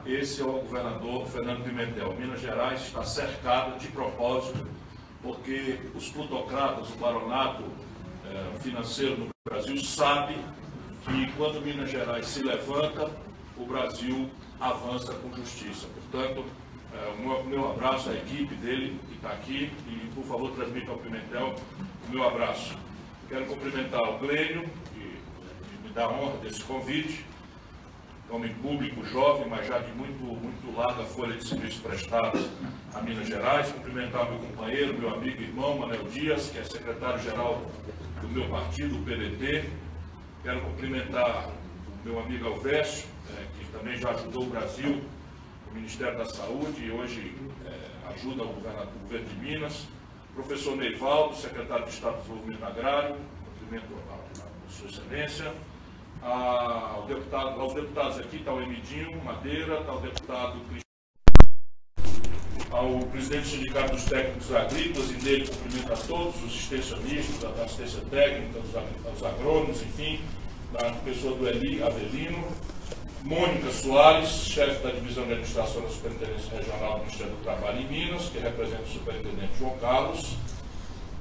Esse é o governador Fernando Pimentel. Minas Gerais está cercada de propósito, porque os plutocratas, o baronato financeiro no Brasil sabe que quando Minas Gerais se levanta, o Brasil avança com justiça. Portanto, o meu abraço à equipe dele que está aqui e, por favor, transmita ao Pimentel o meu abraço. Quero cumprimentar o Glênio, que me dá a honra desse convite. Homem público, jovem, mas já de muito larga folha de serviço prestados a Minas Gerais. Cumprimentar meu companheiro, meu amigo e irmão, Manuel Dias, que é secretário-geral do meu partido, o PDT. Quero cumprimentar o meu amigo Alvécio, que também já ajudou o Brasil, o Ministério da Saúde, e hoje ajuda o governo de Minas. Professor Neivaldo, secretário de Estado de Desenvolvimento Agrário, cumprimento a Sua Excelência. Aos deputados aqui, está o Emidinho Madeira, está o deputado ao presidente do Sindicato dos Técnicos Agrícolas, e dele cumprimento a todos os extensionistas, da assistência técnica, os agrônomos, enfim, da pessoa do Eli Avelino. Mônica Soares, chefe da Divisão de Administração da Superintendência Regional do Ministério do Trabalho em Minas, que representa o superintendente João Carlos.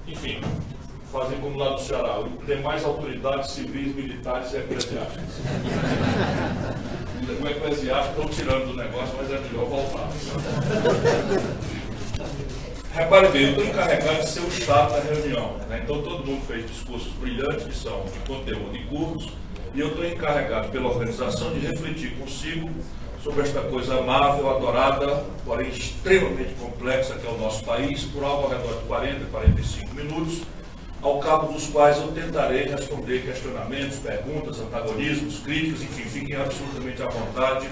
Enfim, fazem como lá do Ceará, demais autoridades civis, militares e eclesiásticas. O eclesiástico estão tirando do negócio, mas é melhor voltar. Repare bem, eu estou encarregado de ser o chato da reunião, né? Então todo mundo fez discursos brilhantes, que são de conteúdo e curtos, e eu estou encarregado pela organização de refletir consigo sobre esta coisa amável, adorada, porém extremamente complexa, que é o nosso país, por algo ao redor de 40, 45 minutos, ao cabo dos quais eu tentarei responder questionamentos, perguntas, antagonismos, críticas, enfim, fiquem absolutamente à vontade,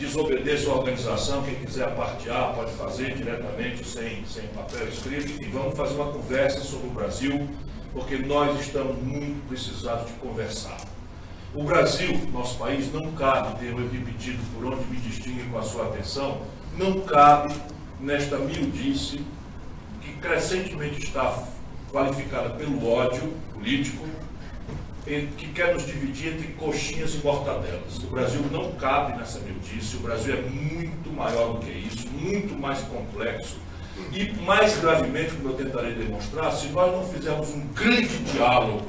desobedeçam a organização, quem quiser apartear pode fazer diretamente, sem papel escrito, enfim, vamos fazer uma conversa sobre o Brasil, porque nós estamos muito precisados de conversar. O Brasil, nosso país, não cabe, tenho repetido por onde me distingue com a sua atenção, não cabe nesta miudice que crescentemente está qualificada pelo ódio político, que quer nos dividir entre coxinhas e mortadelas. O Brasil não cabe nessa miudice, o Brasil é muito maior do que isso, muito mais complexo. E mais gravemente, como eu tentarei demonstrar, se nós não fizermos um grande diálogo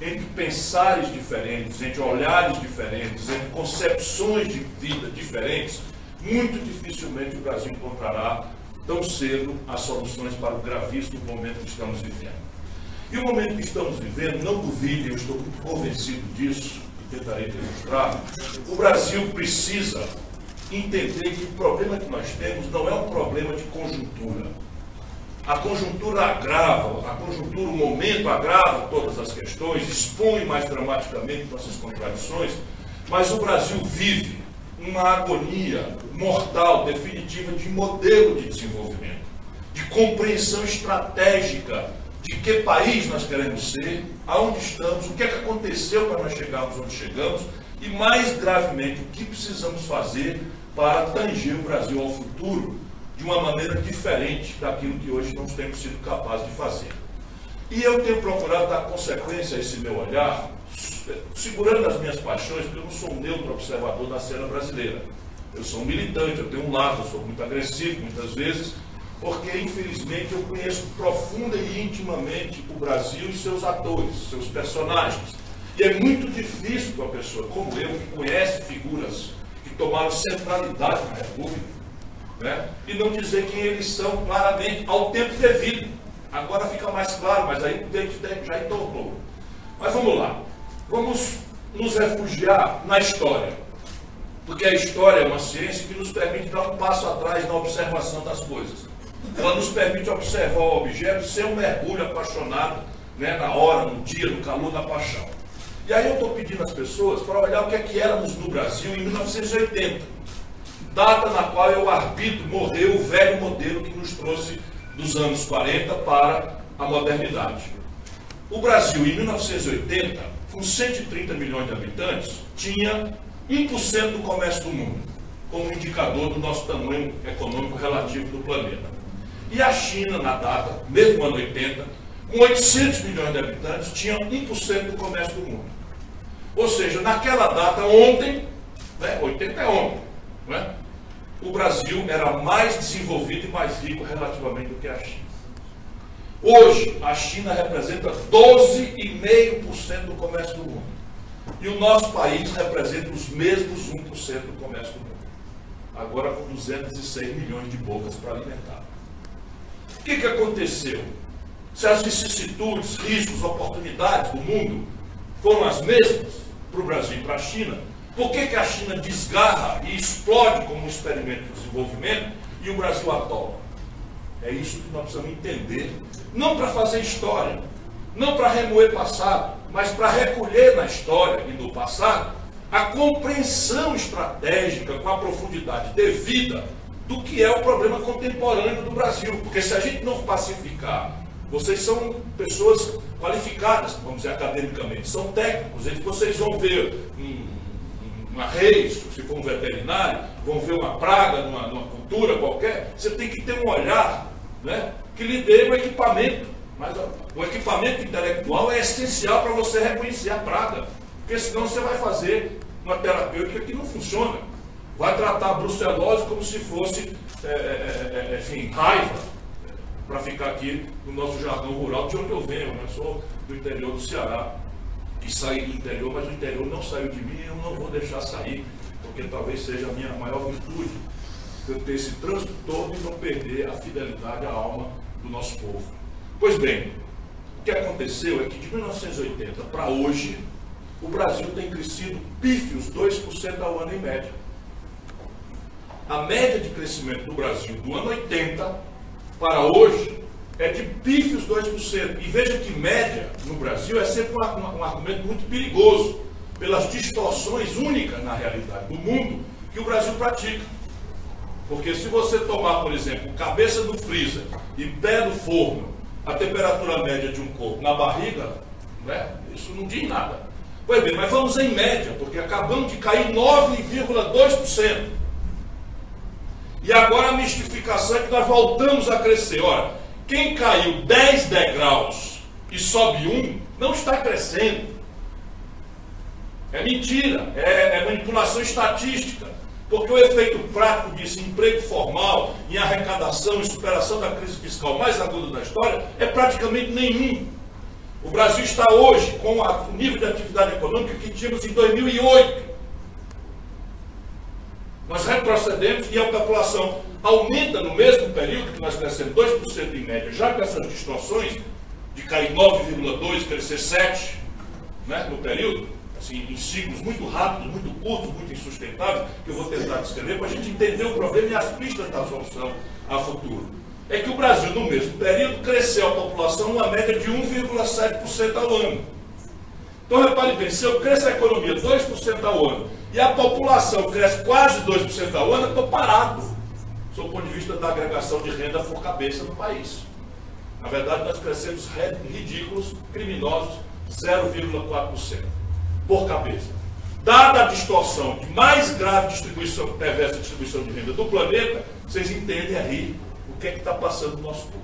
entre pensares diferentes, entre olhares diferentes, entre concepções de vida diferentes, muito dificilmente o Brasil encontrará tão cedo as soluções para o gravíssimo momento que estamos vivendo. E o momento que estamos vivendo, não duvidem, eu estou muito convencido disso, e tentarei demonstrar, o Brasil precisa entender que o problema que nós temos não é um problema de conjuntura. A conjuntura agrava, o momento agrava todas as questões, expõe mais dramaticamente nossas contradições, mas o Brasil vive uma agonia mortal, definitiva, de modelo de desenvolvimento, de compreensão estratégica de que país nós queremos ser, aonde estamos, o que é que aconteceu para nós chegarmos onde chegamos e, mais gravemente, o que precisamos fazer para tangir o Brasil ao futuro de uma maneira diferente daquilo que hoje não temos sido capazes de fazer. E eu tenho procurado dar consequência a esse meu olhar, segurando as minhas paixões, porque eu não sou um neutro observador da cena brasileira. Eu sou um militante, eu tenho um lado, eu sou muito agressivo muitas vezes, porque infelizmente eu conheço profunda e intimamente o Brasil e seus atores, seus personagens. E é muito difícil para uma pessoa como eu, que conhece figuras que tomaram centralidade na República, né, e não dizer quem eles são claramente ao tempo devido. Agora fica mais claro, mas aí o tempo já entornou. Mas vamos lá, vamos nos refugiar na história, porque a história é uma ciência que nos permite dar um passo atrás na observação das coisas. Ela nos permite observar o objeto sem um mergulho apaixonado, né, na hora, no dia, no calor da paixão. E aí eu estou pedindo às pessoas para olhar o que é que éramos no Brasil em 1980, data na qual o arbítrio morreu o velho modelo que nos trouxe dos anos 40 para a modernidade. O Brasil, em 1980, com 130 milhões de habitantes, tinha 1% do comércio do mundo, como indicador do nosso tamanho econômico relativo do planeta. E a China, na data, mesmo no ano 80, com 800 milhões de habitantes, tinha 1% do comércio do mundo. Ou seja, naquela data, ontem, né? 80 é ontem, né? O Brasil era mais desenvolvido e mais rico relativamente do que a China. Hoje, a China representa 12,5% do comércio do mundo. E o nosso país representa os mesmos 1% do comércio do mundo. Agora com 206 milhões de bocas para alimentar. O que aconteceu? Se as vicissitudes, riscos, oportunidades do mundo foram as mesmas para o Brasil e para a China, por que a China desgarra e explode como um experimento de desenvolvimento e o Brasil atola? É isso que nós precisamos entender, não para fazer história, não para remoer passado, mas para recolher na história e no passado a compreensão estratégica com a profundidade devida do que é o problema contemporâneo do Brasil. Porque se a gente não pacificar, vocês são pessoas qualificadas, vamos dizer academicamente, são técnicos, vocês vão ver uma reis, se for um veterinário, vão ver uma praga numa cultura qualquer, você tem que ter um olhar, né, que lhe dê um equipamento. Mas o equipamento intelectual é essencial para você reconhecer a praga, porque senão você vai fazer uma terapêutica que não funciona. Vai tratar a brucelose como se fosse, enfim, raiva, para ficar aqui no nosso jargão rural, de onde eu venho. Eu sou do interior do Ceará, que saí do interior, mas o interior não saiu de mim e eu não vou deixar sair, porque talvez seja a minha maior virtude, eu ter esse trânsito todo e não perder a fidelidade à alma do nosso povo. Pois bem, o que aconteceu é que de 1980 para hoje, o Brasil tem crescido pífios 2% ao ano em média. A média de crescimento do Brasil do ano 80 para hoje é de pífios 2%. E veja que média no Brasil é sempre um argumento muito perigoso, pelas distorções únicas na realidade do mundo que o Brasil pratica. Porque se você tomar, por exemplo, cabeça do freezer e pé do forno, a temperatura média de um corpo na barriga, né, isso não diz nada. Pois bem, mas vamos em média, porque acabamos de cair 9,2%. E agora a mistificação é que nós voltamos a crescer. Ora, quem caiu 10 degraus e sobe 1, não está crescendo. É mentira, é manipulação estatística. Porque o efeito prático disso, emprego formal, em arrecadação e superação da crise fiscal mais aguda da história, é praticamente nenhum. O Brasil está hoje com o nível de atividade econômica que tínhamos em 2008. Nós retrocedemos e a população aumenta no mesmo período que nós crescemos 2% em média, já com essas distorções de cair 9,2%, crescer 7%, né, no período. Assim, em ciclos muito rápidos, muito curtos, muito insustentáveis, que eu vou tentar descrever para a gente entender o problema e as pistas da solução a futuro. É que o Brasil, no mesmo período, cresceu a população uma média de 1,7% ao ano. Então, repare bem, se eu cresço a economia 2% ao ano e a população cresce quase 2% ao ano, eu estou parado, sob o ponto de vista da agregação de renda por cabeça no país. Na verdade, nós crescemos ridículos, criminosos, 0,4%. por cabeça. Dada a distorção de mais grave distribuição, perversa distribuição de renda do planeta, vocês entendem aí o que é que está passando no nosso povo.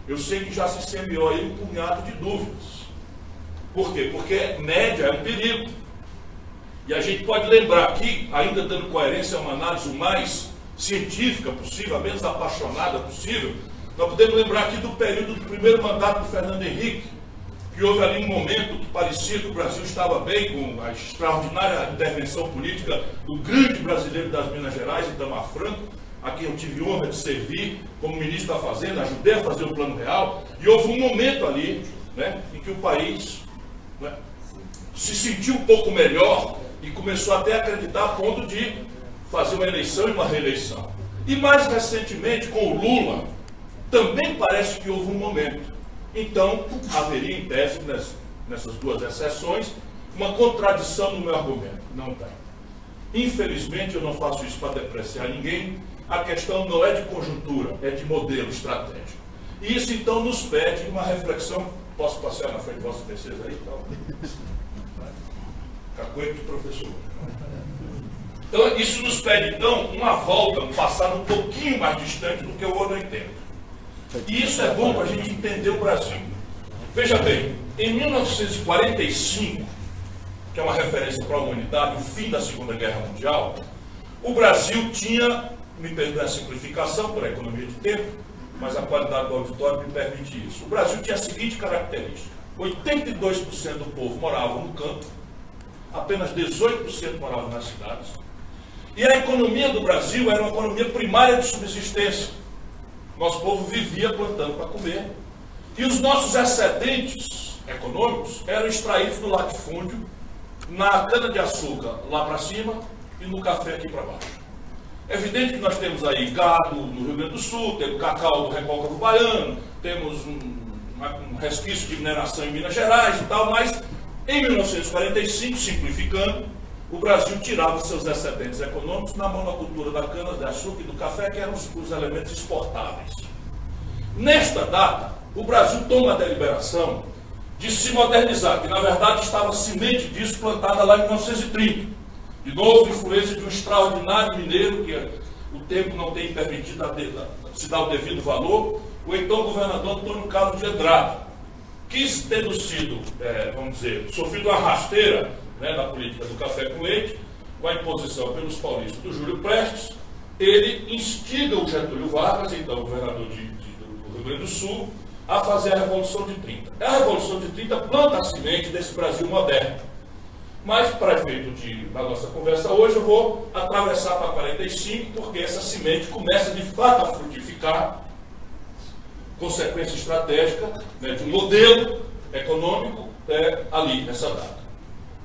Eu sei que já se semeou aí um punhado de dúvidas. Por quê? Porque média é um perigo. E a gente pode lembrar aqui, ainda dando coerência a uma análise o mais científica possível, a menos apaixonada possível, nós podemos lembrar aqui do período do primeiro mandato do Fernando Henrique, que houve ali um momento que parecia que o Brasil estava bem com a extraordinária intervenção política do grande brasileiro das Minas Gerais, Itamar Franco, a quem eu tive honra de servir como ministro da Fazenda, ajudei a fazer o Plano Real, e houve um momento ali, né, em que o país, né, se sentiu um pouco melhor e começou até a acreditar a ponto de fazer uma eleição e uma reeleição. E mais recentemente, com o Lula, também parece que houve um momento. Então, haveria em tese, nessas duas exceções, uma contradição no meu argumento. Não tem. Infelizmente, eu não faço isso para depreciar ninguém. A questão não é de conjuntura, é de modelo estratégico. E isso, então, nos pede uma reflexão. Posso passear na frente de vossas PCs aí? Cacoete de professor. Então, isso nos pede, então, uma volta, um passado um pouquinho mais distante do que o ano 80. E isso é bom para a gente entender o Brasil. Veja bem, em 1945, que é uma referência para a humanidade, o fim da Segunda Guerra Mundial, o Brasil tinha, me perdoe a simplificação por economia de tempo, mas a qualidade do auditório me permite isso. O Brasil tinha a seguinte característica: 82% do povo morava no campo, apenas 18% morava nas cidades, e a economia do Brasil era uma economia primária de subsistência. Nosso povo vivia plantando para comer, e os nossos excedentes econômicos eram extraídos do latifúndio, na cana-de-açúcar lá para cima e no café aqui para baixo. É evidente que nós temos aí gado no Rio Grande do Sul, temos cacau do Recôncavo Baiano, temos um resquício de mineração em Minas Gerais e tal, mas em 1945, simplificando, o Brasil tirava seus excedentes econômicos na monocultura da cana-de-açúcar e do café, que eram os elementos exportáveis. Nesta data, o Brasil toma a deliberação de se modernizar, que na verdade estava a semente disso plantada lá em 1930. De novo, influência de um extraordinário mineiro, que o tempo não tem permitido se dar o devido valor, o então governador Antônio Carlos de Andrade, que, tendo sido, vamos dizer, sofrido uma rasteira, né, na política do café com leite, com a imposição pelos paulistas do Júlio Prestes, ele instiga o Getúlio Vargas, então governador do Rio Grande do Sul, a fazer a Revolução de 30. A Revolução de 30 planta a semente desse Brasil moderno. Mas, para efeito da nossa conversa hoje, eu vou atravessar para 45, porque essa semente começa de fato a frutificar, consequência estratégica, né, de um modelo econômico ali, nessa data.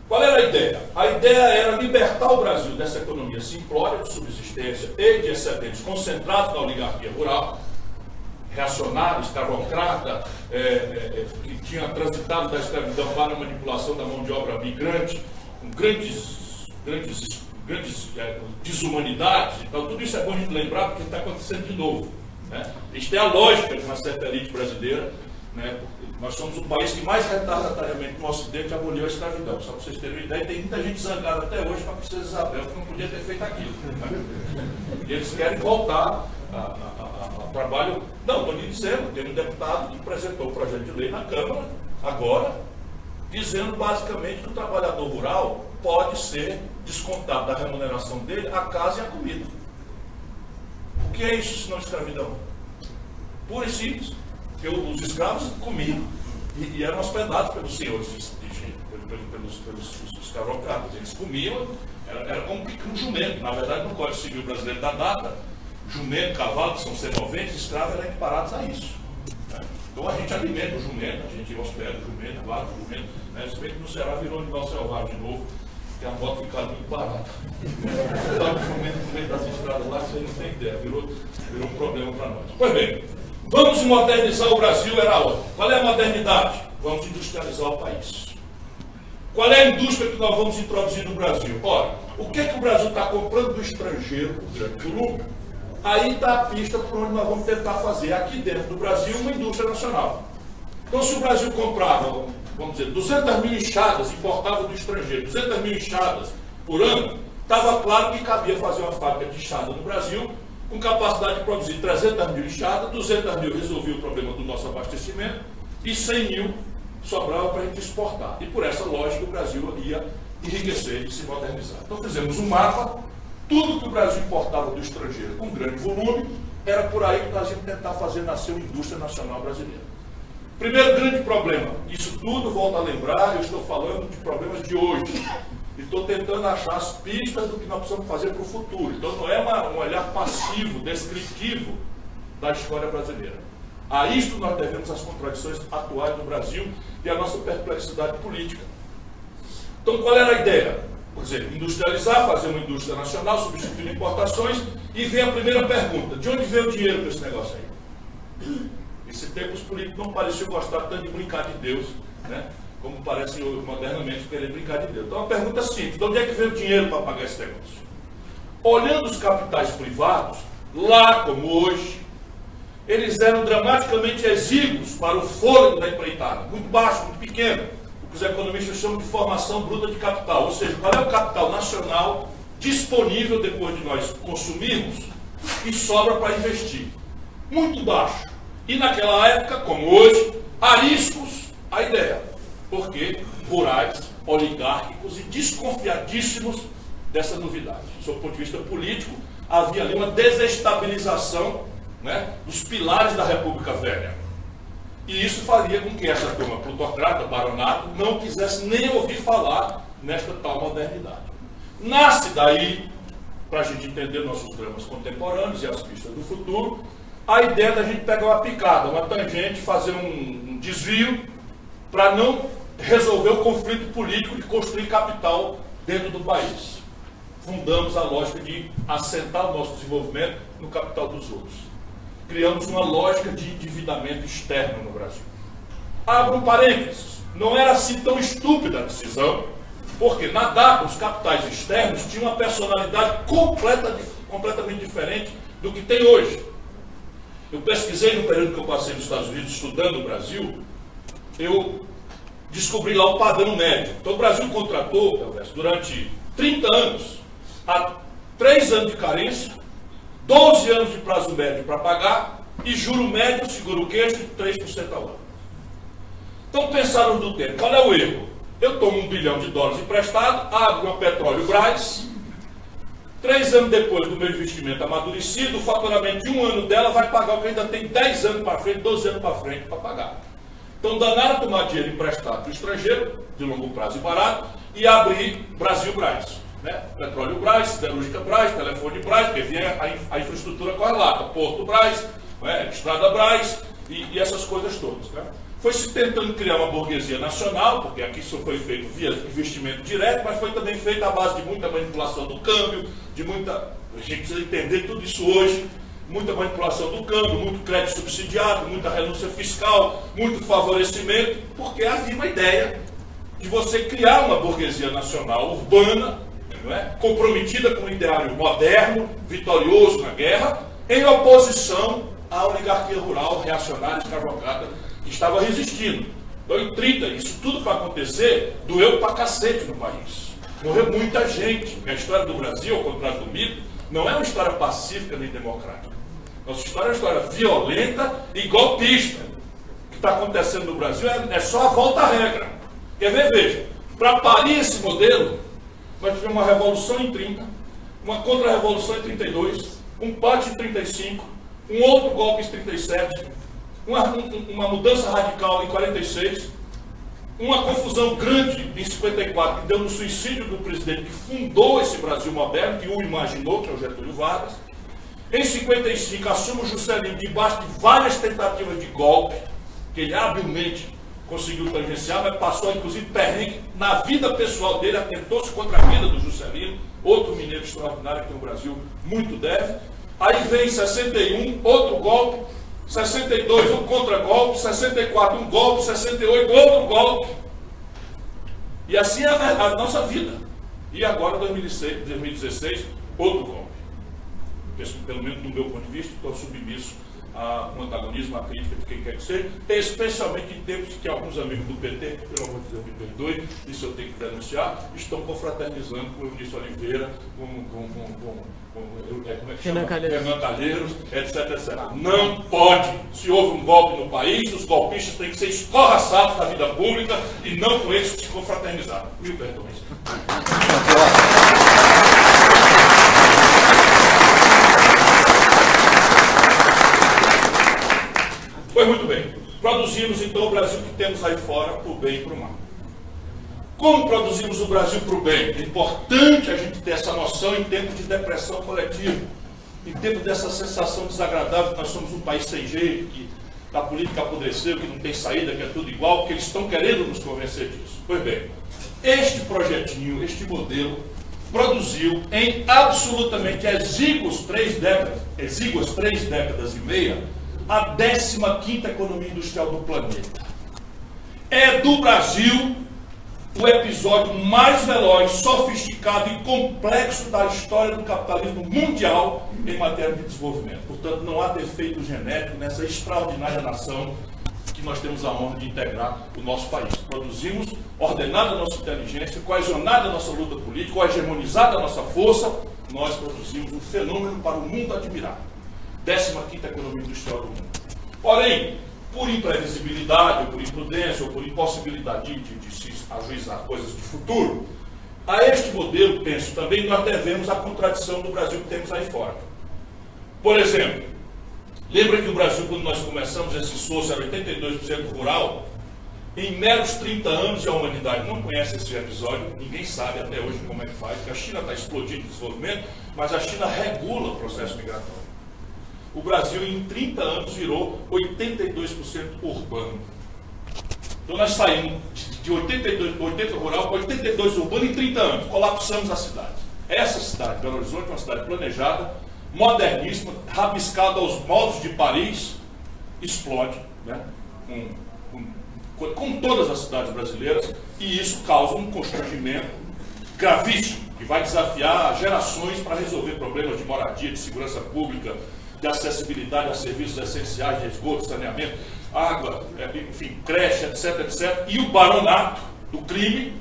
Qual era a ideia? A ideia era libertar o Brasil dessa economia simplória de subsistência e de excedentes concentrados na oligarquia rural, reacionário, escravocrata, que tinha transitado da escravidão para a manipulação da mão de obra migrante, com grandes desumanidades. Então, tudo isso é bom a gente lembrar, porque está acontecendo de novo. Né? Isso tem a lógica de uma certa elite brasileira. Né? Nós somos o país que mais retardatariamente no Ocidente aboliu a escravidão. Só para vocês terem uma ideia, tem muita gente zangada até hoje com a Princesa Isabel, que não podia ter feito aquilo. Né? E eles querem voltar a trabalho. Não, estou lhe dizendo, tem um deputado que apresentou o projeto de lei na Câmara, agora, dizendo basicamente que o trabalhador rural pode ser descontado da remuneração dele a casa e a comida. O que é isso senão escravidão? Pura e simples. Porque os escravos comiam e eram hospedados pelos senhores pelos escravocratas. Eles comiam, era como um jumento. Na verdade, no Código Civil Brasileiro da data, jumento, cavalo, que são serventes, escravos eram equiparados a isso. Né? Então a gente alimenta o jumento, a gente hospeda o jumento, guarda o jumento. Né? Se bem que no Ceará virou animal selvagem de novo, porque a moto fica muito barata. Então o jumento no meio das estradas lá, você não tem ideia, virou um problema para nós. Pois bem, vamos modernizar o Brasil, era outra. Qual é a modernidade? Vamos industrializar o país. Qual é a indústria que nós vamos introduzir no Brasil? Ora, o que o Brasil está comprando do estrangeiro, o grande volume? Aí está a pista por onde nós vamos tentar fazer aqui dentro do Brasil uma indústria nacional. Então, se o Brasil comprava, vamos dizer, 200 mil enxadas, importava do estrangeiro, 200 mil enxadas por ano, estava claro que cabia fazer uma fábrica de enxada no Brasil, com capacidade de produzir 300 mil enxadas, 200 mil resolvia o problema do nosso abastecimento e 100 mil sobrava para a gente exportar. E por essa lógica o Brasil ia enriquecer e se modernizar. Então fizemos um mapa, tudo que o Brasil importava do estrangeiro com grande volume, era por aí que nós íamos tentar fazer nascer uma indústria nacional brasileira. Primeiro grande problema, isso tudo, volto a lembrar, eu estou falando de problemas de hoje. E estou tentando achar as pistas do que nós precisamos fazer para o futuro. Então não é um olhar passivo, descritivo da história brasileira. A isto nós devemos as contradições atuais do Brasil e a nossa perplexidade política. Então qual era a ideia? Quer dizer, industrializar, fazer uma indústria nacional, substituir importações, e vem a primeira pergunta: de onde veio o dinheiro para esse negócio aí? Esse tempo os políticos não pareciam gostar tanto de brincar de Deus, né? Como parece modernamente querer brincar de Deus. Então, uma pergunta simples: de onde é que veio o dinheiro para pagar esse negócio? Olhando os capitais privados, lá como hoje, eles eram dramaticamente exíguos para o fôlego da empreitada, muito baixo, muito pequeno, o que os economistas chamam de formação bruta de capital, ou seja, qual é o capital nacional disponível depois de nós consumirmos e sobra para investir? Muito baixo. E naquela época, como hoje, ariscos a ideia, porque rurais oligárquicos e desconfiadíssimos dessa novidade. Sob o ponto de vista político, havia ali uma desestabilização, né, dos pilares da República Velha. E isso faria com que essa turma plutocrata, baronato, não quisesse nem ouvir falar nesta tal modernidade. Nasce daí, para a gente entender nossos dramas contemporâneos e as pistas do futuro, a ideia da gente pegar uma picada, uma tangente, fazer um desvio para não resolver o conflito político de construir capital dentro do país. Fundamos a lógica de assentar o nosso desenvolvimento no capital dos outros. Criamos uma lógica de endividamento externo no Brasil. Abro um parênteses, não era assim tão estúpida a decisão, porque na data os capitais externos tinham uma personalidade completamente diferente do que tem hoje. Eu pesquisei no período que eu passei nos Estados Unidos estudando o Brasil, eu descobri lá o padrão médio. Então o Brasil contratou, durante 30 anos, há 3 anos de carência, 12 anos de prazo médio para pagar e juro médio, seguro queixo, de 3% ao ano. Então pensaram no tempo, qual é o erro? Eu tomo $1 bilhão emprestado, abro uma Petróleo Brás, 3 anos depois do meu investimento amadurecido, o faturamento de 1 ano dela vai pagar o que ainda tem 10 anos para frente, 12 anos para frente para pagar. Então danaram tomar dinheiro emprestado do estrangeiro, de longo prazo e barato, e abrir Brasil Brás. Né? Petróleo Brás, Siderúrgica Brás, Telefone Brás, porque vinha a infraestrutura correlata, Porto Brás, né? Estrada Brás e essas coisas todas. Né? Foi se tentando criar uma burguesia nacional, porque aqui isso foi feito via investimento direto, mas foi também feito à base de muita manipulação do câmbio, de muita... A gente precisa entender tudo isso hoje, muita manipulação do câmbio, muito crédito subsidiado, muita renúncia fiscal, muito favorecimento, porque havia uma ideia de você criar uma burguesia nacional urbana, não é? Comprometida com um ideário moderno, vitorioso na guerra, em oposição à oligarquia rural, reacionária, escravocrata, que estava resistindo. Então, em 30, isso tudo para acontecer, doeu pra cacete no país. Morreu muita gente, porque a história do Brasil, ao contrário do mito, não é uma história pacífica nem democrática. Nossa história é uma história violenta e golpista. O que está acontecendo no Brasil é só a volta à regra. Quer ver? Veja, para parir esse modelo, nós tivemos uma revolução em 30, uma contra-revolução em 32, um pátio em 35, um outro golpe em 37, uma mudança radical em 46, uma confusão grande em 54, que deu no suicídio do presidente que fundou esse Brasil moderno, que o imaginou, que é o Getúlio Vargas. Em 55, assume o Juscelino debaixo de várias tentativas de golpe, que ele habilmente conseguiu tangenciar, mas passou inclusive perrengue na vida pessoal dele, atentou-se contra a vida do Juscelino, outro mineiro extraordinário que o Brasil muito deve. Aí vem 61, outro golpe, 62, um contra-golpe, 64, um golpe, 68, outro golpe. E assim é a nossa vida. E agora, 2016, outro golpe. Pelo menos do meu ponto de vista, estou submisso um antagonismo, a crítica de quem quer que seja, especialmente em tempos que alguns amigos do PT, pelo amor de Deus, me perdoe, isso eu tenho que denunciar, estão confraternizando com o Eunício Oliveira, Renan Calheiros, etc. Não pode. Se houve um golpe no país, os golpistas têm que ser escorraçados da vida pública e não com esses que se confraternizaram. Mil perdões. Foi muito bem. Produzimos então o Brasil que temos aí fora, para o bem e para o mal. Como produzimos o Brasil para o bem? É importante a gente ter essa noção em tempos de depressão coletiva, em tempos dessa sensação desagradável que nós somos um país sem jeito, que a política apodreceu, que não tem saída, que é tudo igual, porque eles estão querendo nos convencer disso. Pois bem, este projetinho, este modelo, produziu em absolutamente exíguas 3 décadas e meia, a 15ª economia industrial do planeta. É do Brasil o episódio mais veloz, sofisticado e complexo da história do capitalismo mundial em matéria de desenvolvimento. Portanto, não há defeito genético nessa extraordinária nação que nós temos a honra de integrar o nosso país. Produzimos, ordenada a nossa inteligência, coesionada a nossa luta política, hegemonizada a nossa força, nós produzimos um fenômeno para o mundo admirar. 15ª economia industrial do mundo. Porém, por imprevisibilidade, ou por imprudência, ou por impossibilidade de se ajuizar coisas de futuro, a este modelo, penso também, nós devemos a contradição do Brasil que temos aí fora. Por exemplo, lembra que o Brasil, quando nós começamos esse esforço, era 82% rural? Em meros 30 anos, e a humanidade não conhece esse episódio, ninguém sabe até hoje como é que faz, porque a China está explodindo de desenvolvimento, mas a China regula o processo migratório. O Brasil, em 30 anos, virou 82% urbano. Então, nós saímos de 80 rural para 82 urbano em 30 anos. Colapsamos a cidade. Essa cidade, Belo Horizonte, é uma cidade planejada, moderníssima, rabiscada aos moldes de Paris, explode, né? Com todas as cidades brasileiras, e isso causa um constrangimento gravíssimo, que vai desafiar gerações para resolver problemas de moradia, de segurança pública, de acessibilidade a serviços essenciais, de esgoto, saneamento, água, enfim, creche, etc, etc. E o baronato do crime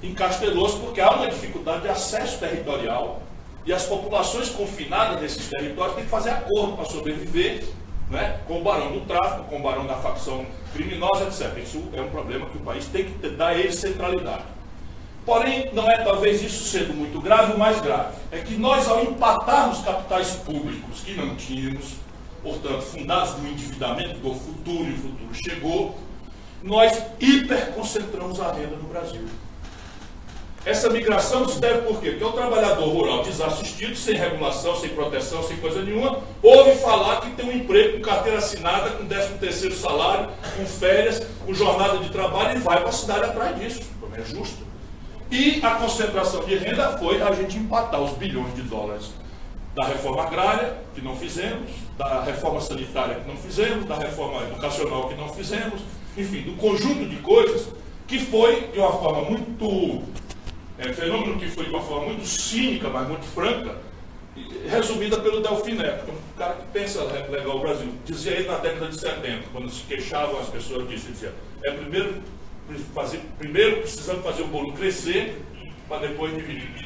encastelou-se porque há uma dificuldade de acesso territorial e as populações confinadas nesses territórios têm que fazer acordo para sobreviver, né, com o barão do tráfico, com o barão da facção criminosa, etc. Isso é um problema que o país tem que dar a ele centralidade. Porém, não é talvez isso sendo muito grave, o mais grave é que nós, ao empatarmos capitais públicos que não tínhamos, portanto, fundados no endividamento do futuro, e o futuro chegou, nós hiperconcentramos a renda no Brasil. Essa migração se deve por quê? Porque o trabalhador rural desassistido, sem regulação, sem proteção, sem coisa nenhuma, ouve falar que tem um emprego com carteira assinada, com 13º salário, com férias, com jornada de trabalho, e vai para a cidade atrás disso. Como é justo. E a concentração de renda foi a gente empatar os bilhões de dólares da reforma agrária, que não fizemos, da reforma sanitária, que não fizemos, da reforma educacional, que não fizemos, enfim, do conjunto de coisas que foi de uma forma muito... fenômeno que foi de uma forma muito cínica, mas muito franca, resumida pelo Delfim Neto, um cara que pensa legal o Brasil. Dizia ele na década de 70, quando se queixavam as pessoas disso, dizia, primeiro precisamos fazer o bolo crescer, para depois dividir.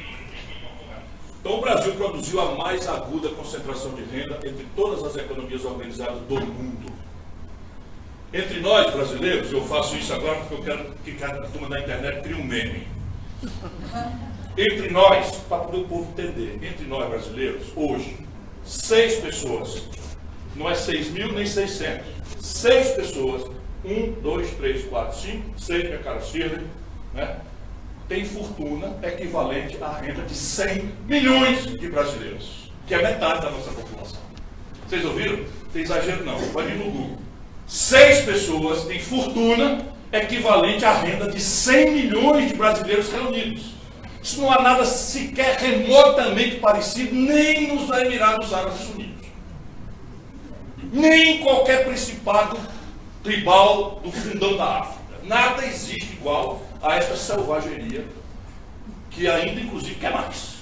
Então o Brasil produziu a mais aguda concentração de renda entre todas as economias organizadas do mundo. Entre nós, brasileiros, eu faço isso agora porque eu quero que cada turma da internet crie um meme. Entre nós, para poder o povo entender, entre nós brasileiros, hoje, 6 pessoas, não é 6.000 nem 600, 6 pessoas, 1, 2, 3, 4, 5, 6, minha cara Shirley, né, tem fortuna equivalente à renda de 100 milhões de brasileiros, que é metade da nossa população. Vocês ouviram? Não tem exagero não, pode ir no Google. 6 pessoas têm fortuna equivalente à renda de 100 milhões de brasileiros reunidos. Isso não há nada sequer remotamente parecido nem nos Emirados Árabes Unidos, nem em qualquer principado tribal do fundão da África. Nada existe igual a esta selvageria, que ainda inclusive quer mais.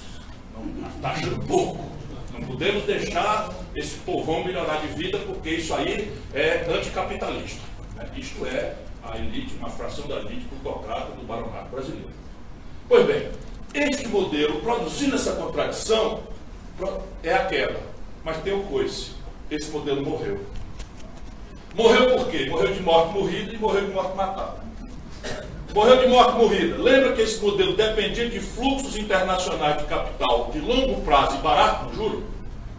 Não está achando pouco. Não podemos deixar esse povão melhorar de vida, porque isso aí é anticapitalista. Isto é a elite, uma fração da elite plutocrata do baronato brasileiro. Pois bem, este modelo, produzindo essa contradição, é a queda. Mas tem o coice. Esse modelo morreu. Morreu por quê? Morreu de morte morrida e morreu de morte matada. Morreu de morte morrida. Lembra que esse modelo dependia de fluxos internacionais de capital de longo prazo e barato no juro?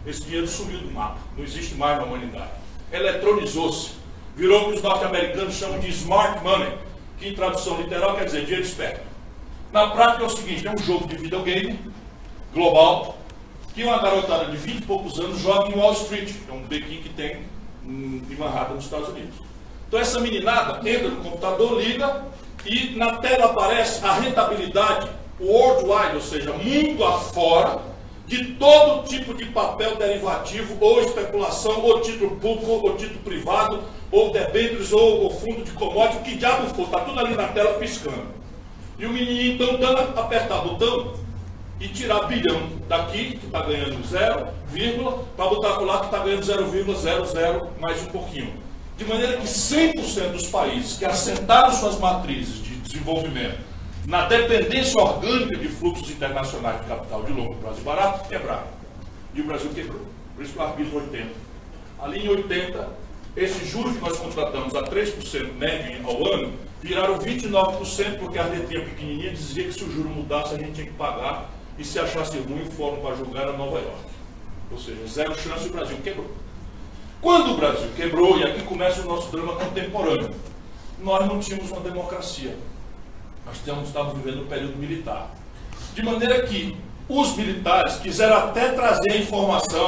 Esse dinheiro sumiu do mapa. Não existe mais na humanidade. Eletronizou-se. Virou o que os norte-americanos chamam de smart money, que em tradução literal quer dizer dinheiro esperto. Na prática é o seguinte, é um jogo de videogame global, que uma garotada de 20 e poucos anos joga em Wall Street, que é um bequim que tem em Manhattan, nos Estados Unidos. Então essa meninada entra no computador, liga, e na tela aparece a rentabilidade worldwide, ou seja, mundo afora, de todo tipo de papel derivativo, ou especulação, ou título público, ou título privado, ou debêntures, ou fundo de commodity, o que diabo for, está tudo ali na tela piscando. E o menininho então dando apertar botão e tirar bilhão daqui, que está ganhando 0, para botar lá que está ganhando 0,00 mais um pouquinho. De maneira que 100% dos países que assentaram suas matrizes de desenvolvimento na dependência orgânica de fluxos internacionais de capital de longo prazo e barato, quebraram. E o Brasil quebrou. Por isso que eu arbitro 80. Ali em 80, esses juros que nós contratamos a 3% médio ao ano, viraram 29%, porque a letrinha pequenininha dizia que se o juro mudasse a gente tinha que pagar, e se achasse ruim o fórum para julgar era Nova York. Ou seja, zero chance e o Brasil quebrou. Quando o Brasil quebrou, e aqui começa o nosso drama contemporâneo, nós não tínhamos uma democracia. Nós estávamos vivendo um período militar. De maneira que os militares quiseram até trazer a informação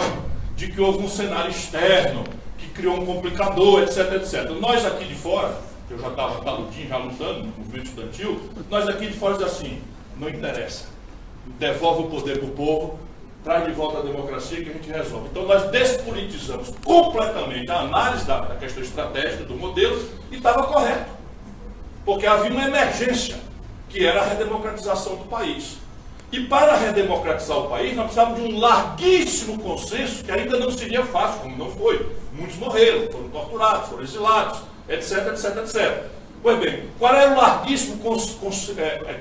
de que houve um cenário externo, que criou um complicador, etc, etc. Nós aqui de fora, eu já estava taludinho, já lutando no movimento estudantil, nós aqui de fora dizemos assim, não interessa, devolve o poder para o povo, traz de volta a democracia que a gente resolve. Então nós despolitizamos completamente a análise da questão estratégica, do modelo, e estava correto. Porque havia uma emergência, que era a redemocratização do país. E para redemocratizar o país, nós precisávamos de um larguíssimo consenso, que ainda não seria fácil, como não foi. Muitos morreram, foram torturados, foram exilados, etc, etc, etc. Pois bem, qual era o larguíssimo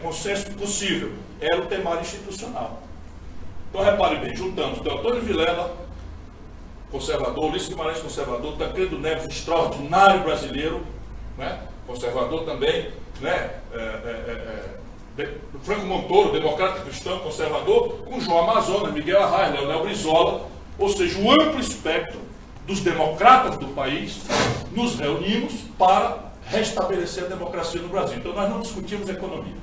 consenso possível? Era o temário institucional. Então, repare bem, juntamos Teotônio Vilela, conservador, Ulisses Guimarães, conservador, Tancredo Neves, extraordinário brasileiro, né? Conservador também, né? Franco Montoro, democrata cristão, conservador, com João Amazonas, Miguel Arraes, Leonel Brizola, ou seja, o amplo espectro dos democratas do país, nos reunimos para restabelecer a democracia no Brasil. Então nós não discutimos economia,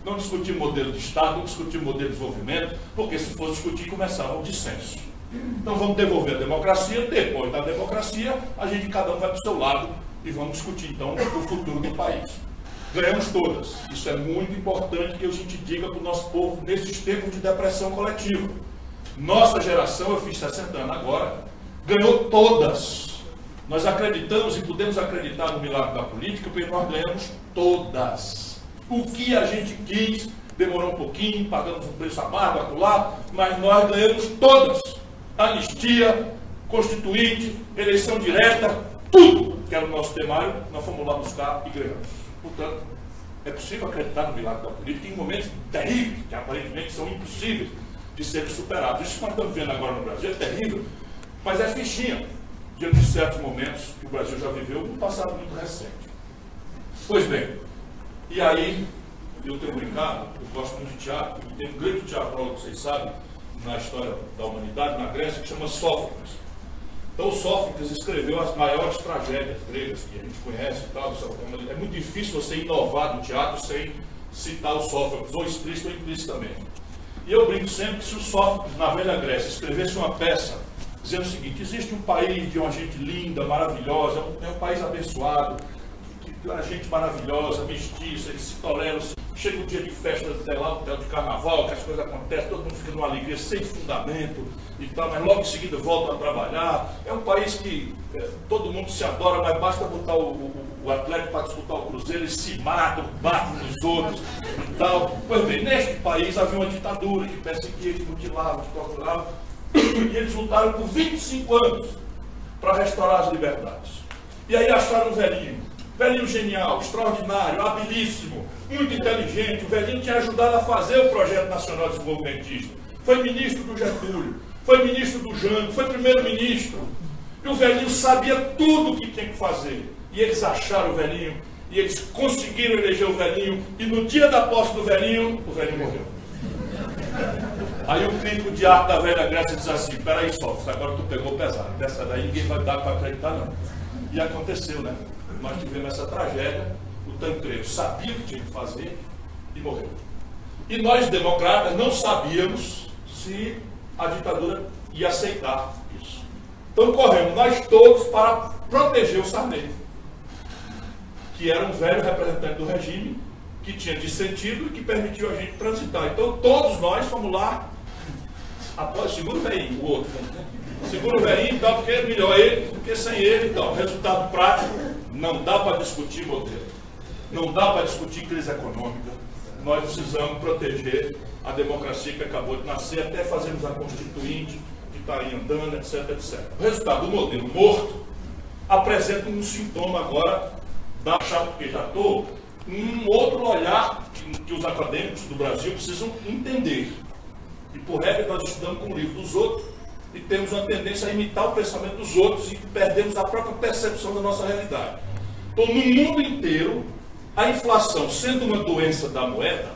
não discutimos modelo de Estado, não discutimos modelo de desenvolvimento, porque se fosse discutir começava o dissenso. Então vamos devolver a democracia, depois da democracia a gente cada um vai para o seu lado e vamos discutir então o futuro do país. Ganhamos todas. Isso é muito importante que a gente diga para o nosso povo nesses tempos de depressão coletiva. Nossa geração, eu fiz 60 anos agora, ganhou todas. Nós acreditamos e podemos acreditar no milagre da política, porque nós ganhamos todas. O que a gente quis, demorou um pouquinho, pagamos um preço amargo, acolá, mas nós ganhamos todas. Anistia, constituinte, eleição direta, tudo que era o nosso temário, nós fomos lá buscar e ganhamos. Portanto, é possível acreditar no milagre da política em momentos terríveis, que aparentemente são impossíveis de serem superados. Isso que nós estamos vendo agora no Brasil é terrível, mas é fichinha diante de certos momentos que o Brasil já viveu no passado muito recente. Pois bem, e aí, eu tenho brincado, eu gosto muito de teatro, e tem um grande teatrólogo, vocês sabem, na história da humanidade, na Grécia, que chama Sófocles. Então, Sófocles escreveu as maiores tragédias gregas que a gente conhece e tal. É muito difícil você inovar no teatro sem citar o Sófocles, ou explícito ou implicitamente. E eu brinco sempre que se o Sófocles, na velha Grécia, escrevesse uma peça dizendo o seguinte: existe um país de uma gente linda, maravilhosa, é um país abençoado, que tem uma gente maravilhosa, mestiça, eles se toleram. Chega um dia de festa até lá, hotel de carnaval, que as coisas acontecem, todo mundo fica numa alegria sem fundamento e tal, mas logo em seguida volta a trabalhar. É um país que todo mundo se adora, mas basta botar o Atlético para disputar o Cruzeiro, eles se matam, batem nos outros e tal. Pois bem, neste país havia uma ditadura que perseguia, que mutilava, que torturava, e eles lutaram por 25 anos para restaurar as liberdades. E aí acharam um velhinho genial, extraordinário, habilíssimo, muito inteligente. O velhinho tinha ajudado a fazer o Projeto Nacional Desenvolvimentista. Foi ministro do Getúlio, foi ministro do Jango, foi primeiro-ministro. E o velhinho sabia tudo o que tinha que fazer. E eles acharam o velhinho, e eles conseguiram eleger o velhinho, e no dia da posse do velhinho, o velhinho morreu. Aí o crítico de arte da velha Grécia diz assim: peraí, Sófocles, agora tu pegou pesado, dessa daí ninguém vai dar para acreditar não. E aconteceu, né? Nós tivemos essa tragédia, o Tancredo sabia o que tinha que fazer e morreu. E nós, democratas, não sabíamos se a ditadura ia aceitar isso. Então corremos nós todos para proteger o Sarney, que era um velho representante do regime, que tinha dissentido e que permitiu a gente transitar. Então todos nós fomos lá, segura o velhinho, o outro, né? Segura o velhinho e tal, porque é melhor ele, porque sem ele, então, resultado prático, não dá para discutir modelo, não dá para discutir crise econômica. Nós precisamos proteger a democracia que acabou de nascer, até fazermos a Constituinte, que está aí andando, etc, etc. O resultado do modelo morto apresenta um sintoma agora da chave, porque já estou, um outro olhar que os acadêmicos do Brasil precisam entender. E por regra nós estudamos com o livro dos outros e temos uma tendência a imitar o pensamento dos outros e perdemos a própria percepção da nossa realidade. Então, no mundo inteiro, a inflação, sendo uma doença da moeda,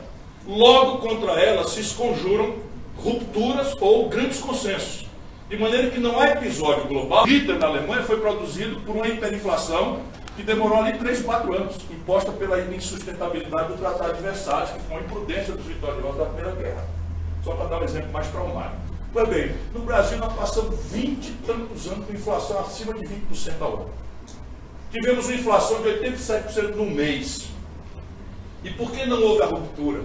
logo contra ela se esconjuram rupturas ou grandes consensos. De maneira que não há episódio global. Hitler, na Alemanha, foi produzido por uma hiperinflação que demorou ali 3, 4 anos, imposta pela insustentabilidade do Tratado de Versalhes, que foi uma imprudência dos vitoriosos da Primeira Guerra. Só para dar um exemplo mais traumático. Pois bem, no Brasil nós passamos 20 e tantos anos com inflação acima de 20% ao ano. Tivemos uma inflação de 87% no mês. E por que não houve a ruptura?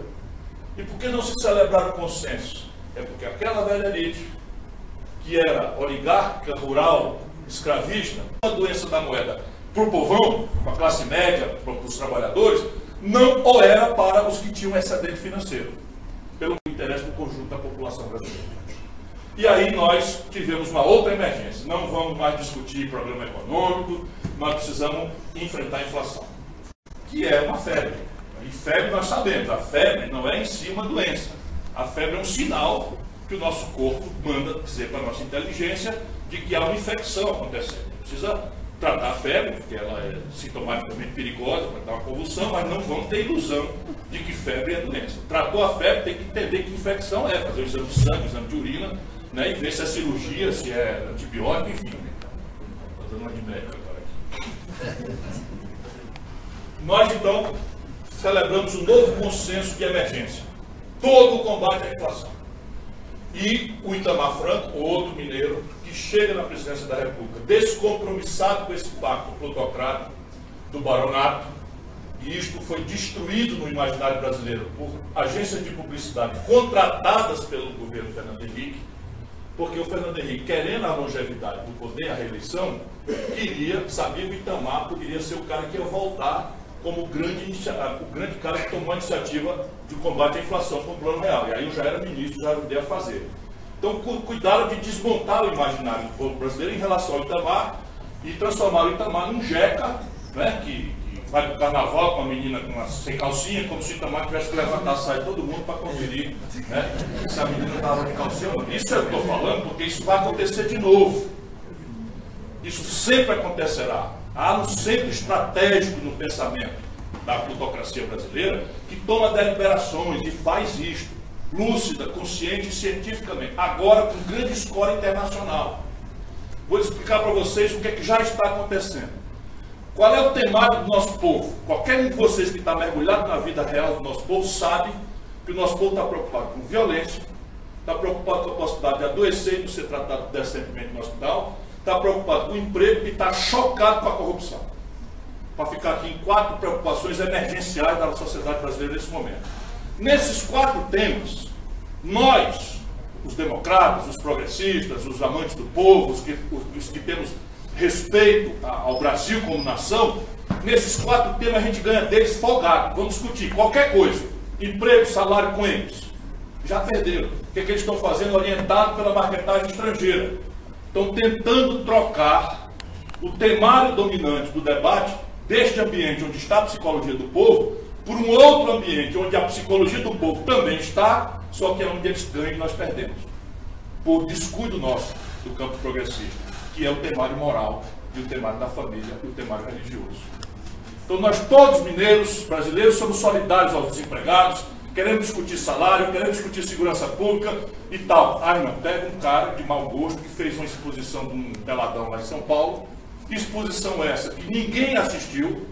E por que não se celebraram consensos? É porque aquela velha elite, que era oligarca, rural, escravista, uma doença da moeda para o povão, para a classe média, para os trabalhadores, não ou era para os que tinham excedente financeiro, pelo interesse do conjunto da população brasileira. E aí nós tivemos uma outra emergência. Não vamos mais discutir programa econômico, nós precisamos enfrentar a inflação, que é uma febre. E febre nós sabemos, a febre não é em si uma doença. A febre é um sinal que o nosso corpo manda dizer para a nossa inteligência de que há uma infecção acontecendo. Precisa tratar a febre, porque ela é sintomaticamente perigosa, vai dar uma convulsão, mas não vamos ter ilusão de que febre é doença. Tratou a febre, tem que entender que infecção é, fazer o exame de sangue, o exame de urina, né, e ver se é cirurgia, se é antibiótico, enfim. Estou dando uma de médico agora aqui. Nós, então, celebramos um novo consenso de emergência. Todo o combate à inflação. E o Itamar Franco, outro mineiro, que chega na presidência da República, descompromissado com esse pacto plutocrático do baronato, e isto foi destruído no imaginário brasileiro por agências de publicidade contratadas pelo governo Fernando Henrique, porque o Fernando Henrique, querendo a longevidade do poder, a reeleição, sabia que o Itamar poderia ser o cara que ia voltar como o grande cara que tomou a iniciativa de combate à inflação com o Plano Real. E aí eu já era ministro, já ajudei a fazer. Então cuidaram de desmontar o imaginário do povo brasileiro em relação ao Itamar e transformaram o Itamar num jeca, né, que vai para o carnaval com a menina sem calcinha, como se o Itamar tivesse que levantar a saia de todo mundo para conferir, né, se a menina estava de calcinha. Isso eu estou falando porque isso vai acontecer de novo. Isso sempre acontecerá. Há um centro estratégico no pensamento da plutocracia brasileira que toma deliberações e faz isto, lúcida, consciente e cientificamente, agora com grande score internacional. Vou explicar para vocês o que é que já está acontecendo. Qual é o temário do nosso povo? Qualquer um de vocês que está mergulhado na vida real do nosso povo sabe que o nosso povo está preocupado com violência, está preocupado com a possibilidade de adoecer e de ser tratado decentemente no hospital, está preocupado com o emprego e está chocado com a corrupção. Para ficar aqui em 4 preocupações emergenciais da sociedade brasileira nesse momento. Nesses 4 temas, nós, os democratas, os progressistas, os amantes do povo, os que temos respeito ao Brasil como nação, nesses 4 temas a gente ganha deles folgado. Vamos discutir qualquer coisa. Emprego, salário com eles. Já perderam. O que é que eles estão fazendo? Orientado pela marketagem estrangeira. Estão tentando trocar o temário dominante do debate deste ambiente onde está a psicologia do povo por um outro ambiente onde a psicologia do povo também está, só que é onde eles ganham e nós perdemos. Por descuido nosso do campo progressista, que é o temário moral, e o temário da família e o temário religioso. Então nós todos mineiros, brasileiros, somos solidários aos desempregados, queremos discutir salário, queremos discutir segurança pública e tal. Ah, não, pega um cara de mau gosto que fez uma exposição de um peladão lá em São Paulo, exposição essa que ninguém assistiu,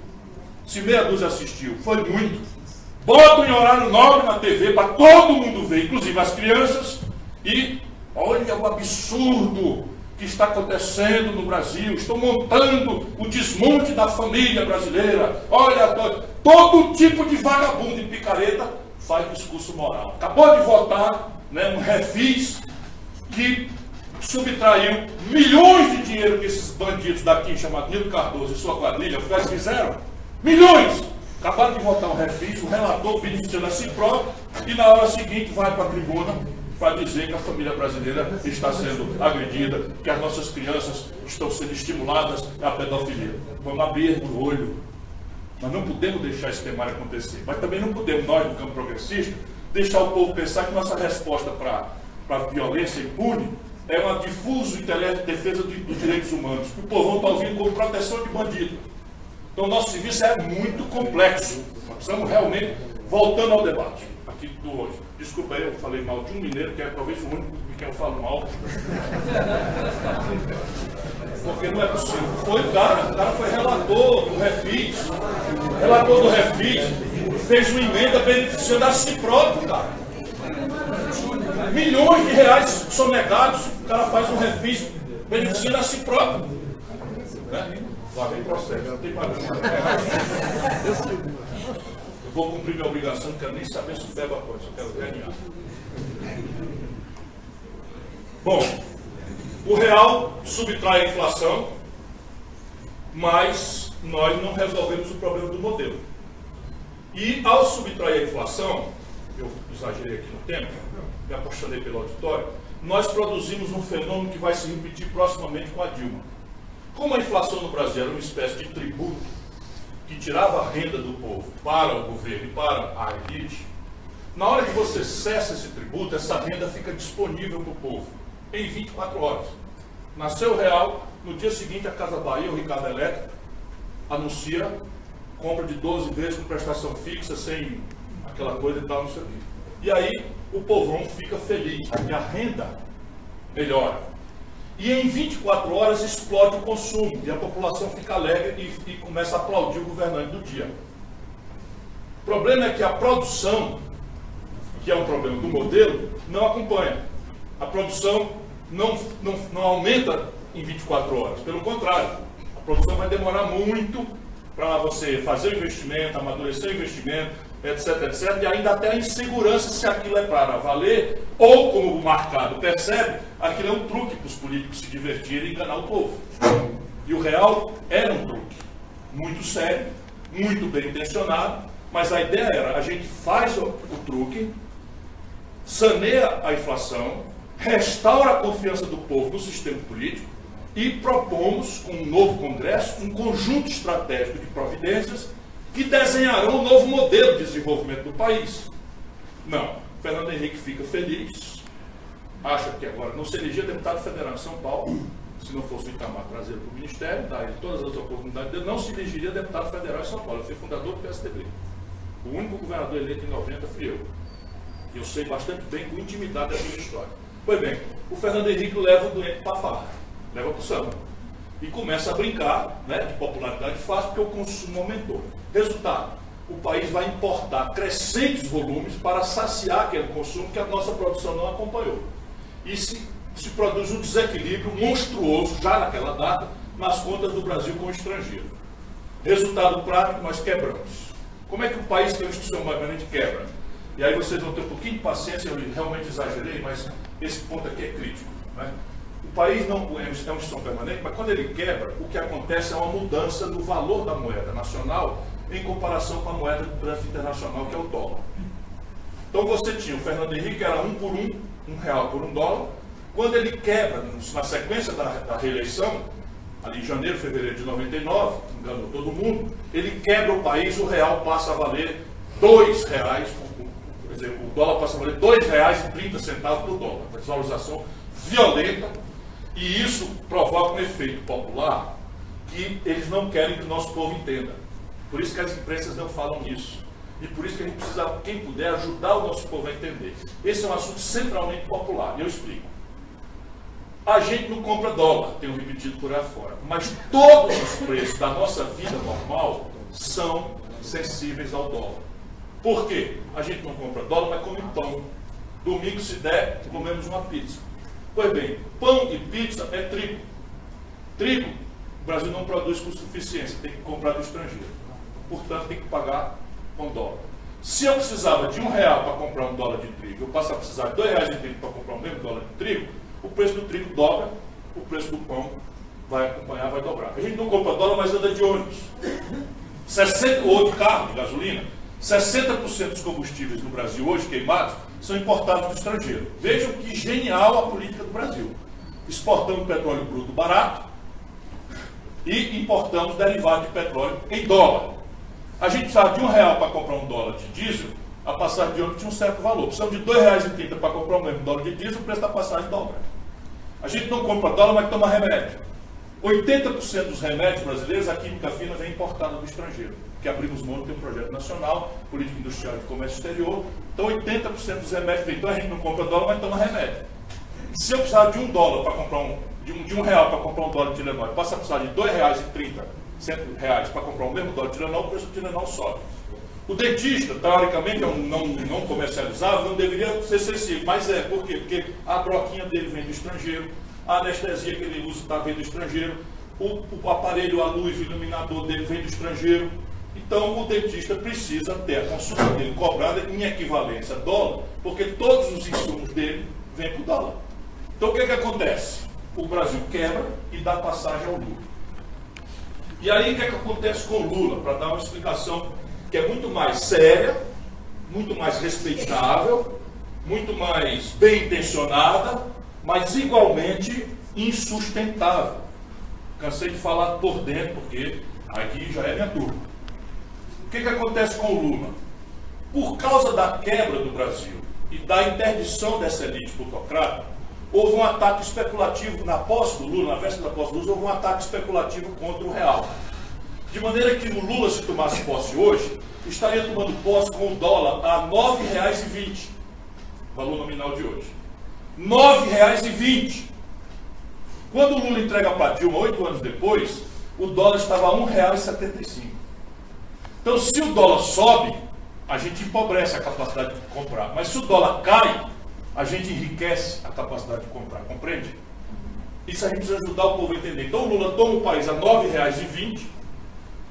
se meia dúzia assistiu, foi muito. Botam em horário nobre na TV para todo mundo ver, inclusive as crianças, e olha o absurdo que está acontecendo no Brasil, estão montando o desmonte da família brasileira, olha, todo tipo de vagabundo e picareta faz discurso moral. Acabou de votar, né, um refis que subtraiu milhões de dinheiro que esses bandidos daqui, chamados Nilo Cardoso e sua quadrilha, fizeram. Milhões! Acabaram de votar um refis, o relator beneficiando a si próprio, e na hora seguinte vai para a tribuna para dizer que a família brasileira está sendo agredida, que as nossas crianças estão sendo estimuladas à pedofilia. Vamos abrir o olho. Nós não podemos deixar esse temário acontecer. Mas também não podemos, nós do campo progressista, deixar o povo pensar que nossa resposta para a violência impune é um difuso interesse de defesa dos direitos humanos. O povão está ouvindo como proteção de bandido. Então, o nosso serviço é muito complexo. Nós precisamos realmente, voltando ao debate aqui do hoje. Desculpa aí, eu falei mal de um mineiro, que é talvez o único de quem eu falo mal. Porque não é possível. Foi o cara foi relator do Refis. Relator do Refis fez uma emenda beneficiando a si próprio, cara. Milhões de reais sonegados, o cara faz um Refis beneficiando a si próprio. Né? Lá vem processo, não tem mais nada. Eu vou cumprir minha obrigação, não quero nem saber se o FEB apoia, só quero ganhar. Bom, o real subtrai a inflação, mas nós não resolvemos o problema do modelo. E ao subtrair a inflação, eu exagerei aqui no tempo, me apaixonei pelo auditório, nós produzimos um fenômeno que vai se repetir proximamente com a Dilma. Como a inflação no Brasil era uma espécie de tributo que tirava a renda do povo para o governo e para a elite, na hora que você cessa esse tributo, essa renda fica disponível para o povo em 24 horas. Nasceu o real, no dia seguinte a Casa Bahia, o Ricardo Elétrico, anuncia compra de 12 vezes com prestação fixa, sem aquela coisa e tal, não sei o quê. E aí o povão fica feliz, porque a renda melhora. E em 24 horas explode o consumo, e a população fica alegre e começa a aplaudir o governante do dia. O problema é que a produção, que é um problema do modelo, não acompanha. A produção não aumenta em 24 horas, pelo contrário, a produção vai demorar muito para você fazer o investimento, amadurecer o investimento, etc, etc, e ainda até a insegurança se aquilo é para valer, ou como o mercado percebe, aquilo é um truque para os políticos se divertirem e enganar o povo. E o real era um truque, muito sério, muito bem intencionado, mas a ideia era, a gente faz o truque, saneia a inflação, restaura a confiança do povo no sistema político e propomos, com um novo Congresso, um conjunto estratégico de providências que desenharão um novo modelo de desenvolvimento do país. Não, Fernando Henrique fica feliz, acha que agora não se elegia deputado federal em São Paulo, se não fosse o Itamar trazer para o Ministério, dar ele todas as oportunidades dele, não se elegeria deputado federal em São Paulo. Eu fui fundador do PSDB. O único governador eleito em 90 fui eu. E eu sei bastante bem com intimidade da minha história. Pois bem, o Fernando Henrique leva o doente para a farra, leva para o samba. E começa a brincar, né, de popularidade fácil, porque o consumo aumentou. Resultado, o país vai importar crescentes volumes para saciar aquele consumo que a nossa produção não acompanhou. E se produz um desequilíbrio monstruoso, já naquela data, nas contas do Brasil com o estrangeiro. Resultado prático, nós quebramos. Como é que o país que é uma instituição permanente quebra? E aí vocês vão ter um pouquinho de paciência, eu realmente exagerei, mas esse ponto aqui é crítico. Né? O país não é uma instituição permanente, mas quando ele quebra, o que acontece é uma mudança no valor da moeda nacional em comparação com a moeda do trânsito internacional, que é o dólar. Então você tinha o Fernando Henrique, que era um real por um dólar. Quando ele quebra, na sequência da reeleição, ali em janeiro, fevereiro de 99, enganou todo mundo, ele quebra o país, o real passa a valer R$2, quer dizer, o dólar passa a valer R$2,30 por dólar, uma desvalorização violenta, e isso provoca um efeito popular que eles não querem que o nosso povo entenda. Por isso que as empresas não falam nisso. E por isso que a gente precisa, quem puder, ajudar o nosso povo a entender. Esse é um assunto centralmente popular, e eu explico. A gente não compra dólar, tenho repetido por aí fora, mas todos os preços da nossa vida normal são sensíveis ao dólar. Por quê? A gente não compra dólar, mas come pão. Domingo, se der, comemos uma pizza. Pois bem, pão e pizza é trigo. Trigo, o Brasil não produz com suficiência, tem que comprar do estrangeiro. Portanto, tem que pagar com dólar. Se eu precisava de R$1 para comprar um dólar de trigo, eu passo a precisar de R$2,30 para comprar o mesmo dólar de trigo, o preço do trigo dobra, o preço do pão vai acompanhar, vai dobrar. A gente não compra dólar, mas anda de ônibus. 60% ou de carro, de gasolina, 60% dos combustíveis no Brasil hoje queimados são importados do estrangeiro. Vejam que genial a política do Brasil. Exportamos petróleo bruto barato e importamos derivados de petróleo em dólar. A gente precisava de R$1 para comprar um dólar de diesel, a passagem de ônibus tinha um certo valor. Precisamos de R$2,30 para comprar o mesmo dólar de diesel, o preço da passagem dobra. A gente não compra dólar, mas toma remédio. 80% dos remédios brasileiros, a química fina vem importada do estrangeiro, que abrimos mão de um projeto nacional, política industrial de comércio exterior. Então 80% dos remédios vem. Então a gente não compra dólar, mas toma remédio. Se eu precisar de $1 para comprar de um real para comprar um dólar de Tilenol, eu passo a precisar de R$2,30 para comprar o mesmo dólar de Tilenol, o preço do Tilenol sobe. O dentista, teoricamente, é um não comercializável, não deveria ser sensível, mas é. Por quê? Porque a broquinha dele vem do estrangeiro, a anestesia que ele usa vem do estrangeiro, o aparelho, a luz, o iluminador dele vem do estrangeiro. Então, o dentista precisa ter a consulta dele cobrada em equivalência a dólar, porque todos os insumos dele vêm para o dólar. Então, o que acontece? O Brasil quebra e dá passagem ao Lula. E aí, o que acontece com o Lula? Para dar uma explicação que é muito mais séria, muito mais respeitável, muito mais bem intencionada, mas igualmente insustentável. Cansei de falar por dentro, porque aqui já é minha turma. O que acontece com o Lula? Por causa da quebra do Brasil e da interdição dessa elite plutocrata, houve um ataque especulativo na posse do Lula, na véspera da posse do Lula, houve um ataque especulativo contra o real. De maneira que o Lula, se tomasse posse hoje, estaria tomando posse com o dólar a R$ 9,20, valor nominal de hoje. R$ 9,20. Quando o Lula entrega para Dilma, 8 anos depois, o dólar estava a R$ 1,75. Então, se o dólar sobe, a gente empobrece a capacidade de comprar. Mas se o dólar cai, a gente enriquece a capacidade de comprar. Compreende? Isso a gente precisa ajudar o povo a entender. Então, o Lula toma o país a R$ 9,20,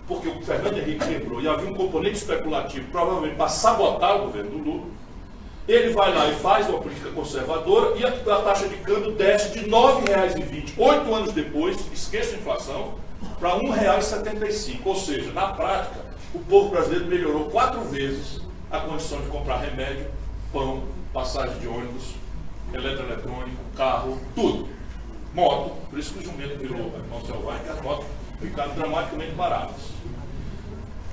porque o Fernando Henrique quebrou e havia um componente especulativo, provavelmente para sabotar o governo do Lula. Ele vai lá e faz uma política conservadora e a taxa de câmbio desce de R$ 9,20, 8 anos depois, esqueça a inflação, para R$ 1,75. Ou seja, na prática, o povo brasileiro melhorou 4 vezes a condição de comprar remédio, pão, passagem de ônibus, eletroeletrônico, carro, tudo. Moto, por isso que o jumento virou irmão selvagem, que as motos ficaram dramaticamente baratas.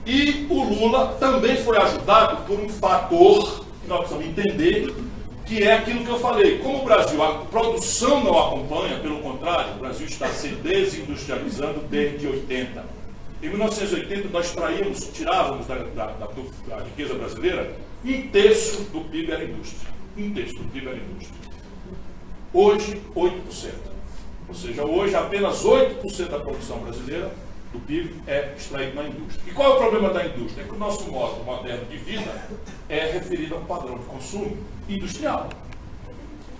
E o Lula também foi ajudado por um fator que nós precisamos entender, que é aquilo que eu falei. Como o Brasil, a produção não acompanha, pelo contrário, o Brasil está se desindustrializando desde 80. Em 1980, nós tirávamos da riqueza brasileira 1/3 do PIB era indústria. 1/3 do PIB era indústria. Hoje, 8%. Ou seja, hoje apenas 8% da produção brasileira do PIB é extraído na indústria. E qual é o problema da indústria? É que o nosso modo moderno de vida é referido a um padrão de consumo industrial.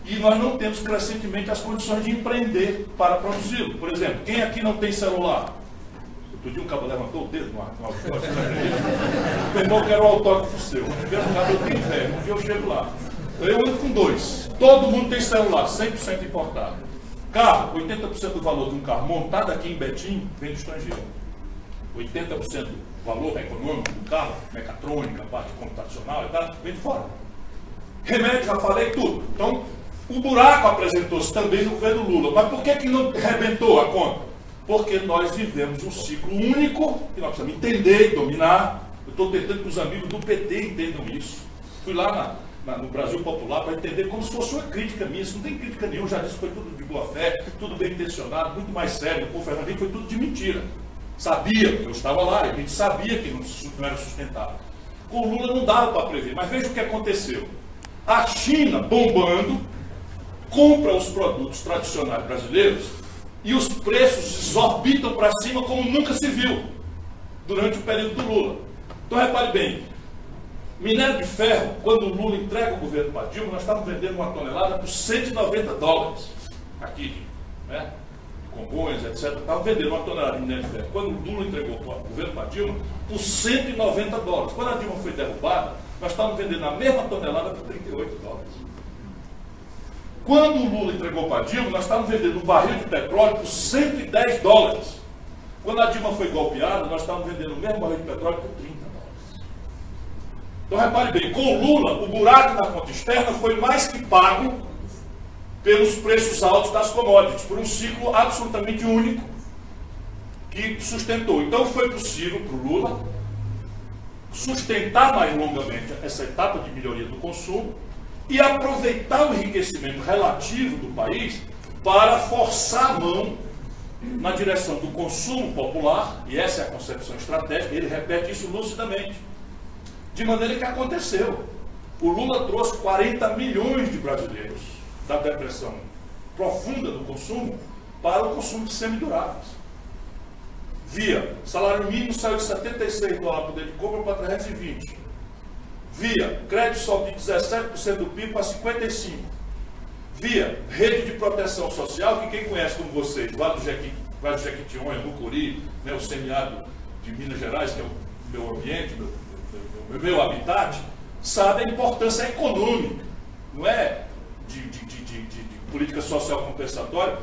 E nós não temos crescentemente as condições de empreender para produzi-lo. Por exemplo, quem aqui não tem celular? Outro dia um cabo levantou o dedo no autógrafo. Meu irmão, quero o autógrafo seu. Primeiro lugar, eu tenho velho, um dia eu chego lá. Eu ando com 2. Todo mundo tem celular, 100% importado. Carro, 80% do valor de um carro montado aqui em Betim vem do estrangeiro. 80% do valor econômico do carro, mecatrônica, parte computacional e tal, vem de fora. Remédio, já falei tudo. Então, o buraco apresentou-se também no governo Lula. Mas por que não rebentou a conta? Porque nós vivemos um ciclo único que nós precisamos entender e dominar. Eu estou tentando que os amigos do PT entendam isso. Fui lá no Brasil Popular para entender como se fosse uma crítica minha. Isso não tem crítica nenhuma, já disse que foi tudo de boa fé, tudo bem intencionado, muito mais sério. O Fernando Henrique foi tudo de mentira. Sabia, porque eu estava lá, a gente sabia que não era sustentável. Com o Lula não dava para prever, mas veja o que aconteceu. A China, bombando, compra os produtos tradicionais brasileiros e os preços exorbitam para cima como nunca se viu durante o período do Lula. Então repare bem, minério de ferro, quando o Lula entrega o governo para Dilma, nós estávamos vendendo uma tonelada por $190 aqui, né? Congonhas, etc. Estavam vendendo uma tonelada de minério de ferro. Quando o Lula entregou o governo para Dilma, por $190. Quando a Dilma foi derrubada, nós estávamos vendendo a mesma tonelada por $38. Quando o Lula entregou para Dilma, nós estávamos vendendo um barril de petróleo por $110. Quando a Dilma foi golpeada, nós estávamos vendendo o mesmo barril de petróleo por $30. Então repare bem, com o Lula, o buraco na conta externa foi mais que pago pelos preços altos das commodities, por um ciclo absolutamente único que sustentou. Então foi possível para o Lula sustentar mais longamente essa etapa de melhoria do consumo e aproveitar o enriquecimento relativo do país para forçar a mão na direção do consumo popular, e essa é a concepção estratégica, ele repete isso lucidamente. De maneira que aconteceu. O Lula trouxe 40 milhões de brasileiros da depressão profunda do consumo para o consumo de semiduráveis. Via salário mínimo saiu de $76 por poder de compra para 320. Via crédito só de 17% do PIB para 55%. Via rede de proteção social, que quem conhece como vocês, Vale do Jequitinhonha, Mucuri, né, o semiárido de Minas Gerais, que é o meu ambiente, meu habitat, sabe a importância econômica, não é de política social compensatória,